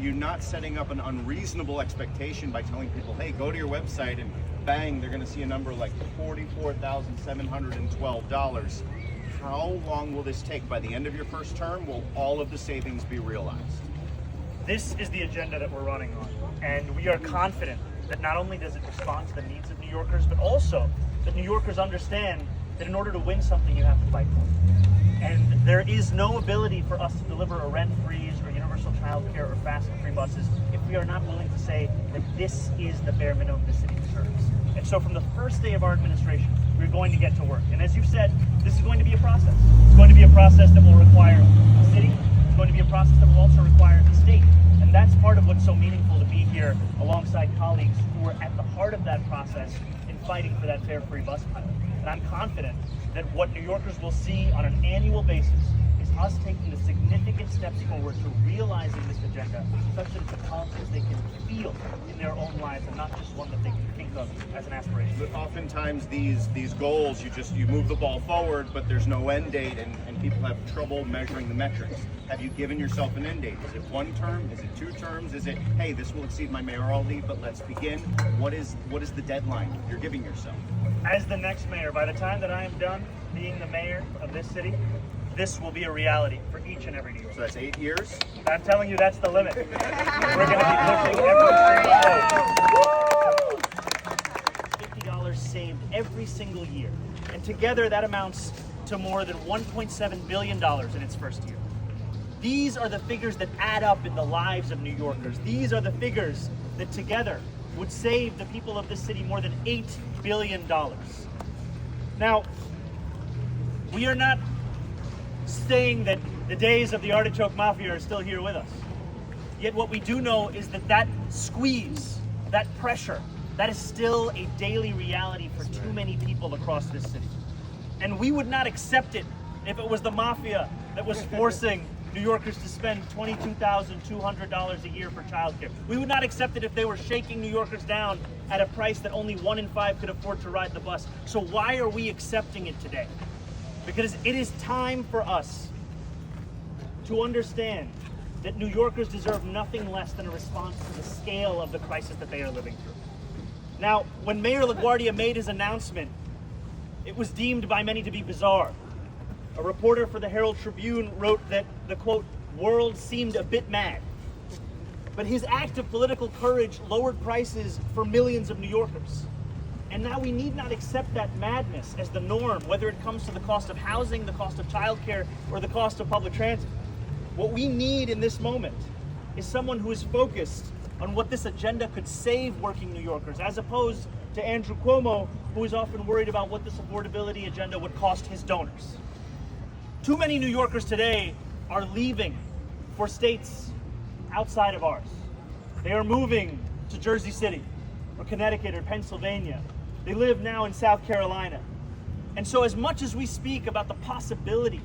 you not setting up an unreasonable expectation by telling people, hey, go to your website and bang, they're going to see a number like $44,712. How long will this take? By the end of your first term, will all of the savings be realized? This is the agenda that we're running on, and we are confident that not only does it respond to the needs of New Yorkers, but also that New Yorkers understand that in order to win something, you have to fight for it. And there is no ability for us to deliver a rent freeze or universal child care or fast and free buses if we are not willing to say that this is the bare minimum the city deserves. And so from the first day of our administration, we're going to get to work. And as you said, this is going to be a process. It's going to be a process that will require the city. It's going to be a process that will also require the state. And that's part of what's so meaningful to be here alongside colleagues who are at the heart of that process in fighting for that fare free bus pilot. And I'm confident that what New Yorkers will see on an annual basis is us taking the significant steps forward to realizing this agenda such that it's a politics they can feel in their own lives and not just one that they can think of as an aspiration. But oftentimes these goals, you move the ball forward, but there's no end date, and people have trouble measuring the metrics. Have you given yourself an end date? Is it 1 term? Is it 2 terms? Is it, hey, this will exceed my mayoral leave, but let's begin? What is the deadline you're giving yourself? As the next mayor, by the time that I am done being the mayor of this city, this will be a reality for each and every New Yorker. So that's 8 years? I'm telling you, that's the limit. We're going to be pushing every single day. $50 saved every single year. And together that amounts to more than $1.7 billion in its first year. These are the figures that add up in the lives of New Yorkers. These are the figures that together would save the people of this city more than $8 billion. Now, we are not saying that the days of the artichoke mafia are still here with us. Yet what we do know is that squeeze, that pressure, that is still a daily reality for too many people across this city. And we would not accept it if it was the mafia that was forcing New Yorkers to spend $22,200 a year for childcare. We would not accept it if they were shaking New Yorkers down at a price that only 1 in 5 could afford to ride the bus. So why are we accepting it today? Because it is time for us to understand that New Yorkers deserve nothing less than a response to the scale of the crisis that they are living through. Now, when Mayor LaGuardia made his announcement, it was deemed by many to be bizarre. A reporter for the Herald Tribune wrote that the, quote, world seemed a bit mad. But his act of political courage lowered prices for millions of New Yorkers. And now we need not accept that madness as the norm, whether it comes to the cost of housing, the cost of childcare, or the cost of public transit. What we need in this moment is someone who is focused on what this agenda could save working New Yorkers, as opposed to Andrew Cuomo, who is often worried about what this affordability agenda would cost his donors. Too many New Yorkers today are leaving for states outside of ours. They are moving to Jersey City or Connecticut or Pennsylvania. They live now in South Carolina. And so as much as we speak about the possibility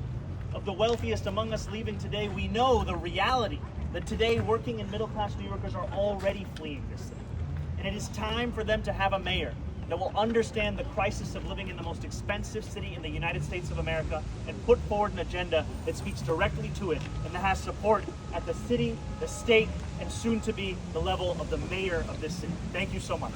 of the wealthiest among us leaving today, we know the reality that today working and middle-class New Yorkers are already fleeing this city. And it is time for them to have a mayor that will understand the crisis of living in the most expensive city in the United States of America and put forward an agenda that speaks directly to it and that has support at the city, the state, and soon to be the level of the mayor of this city. Thank you so much.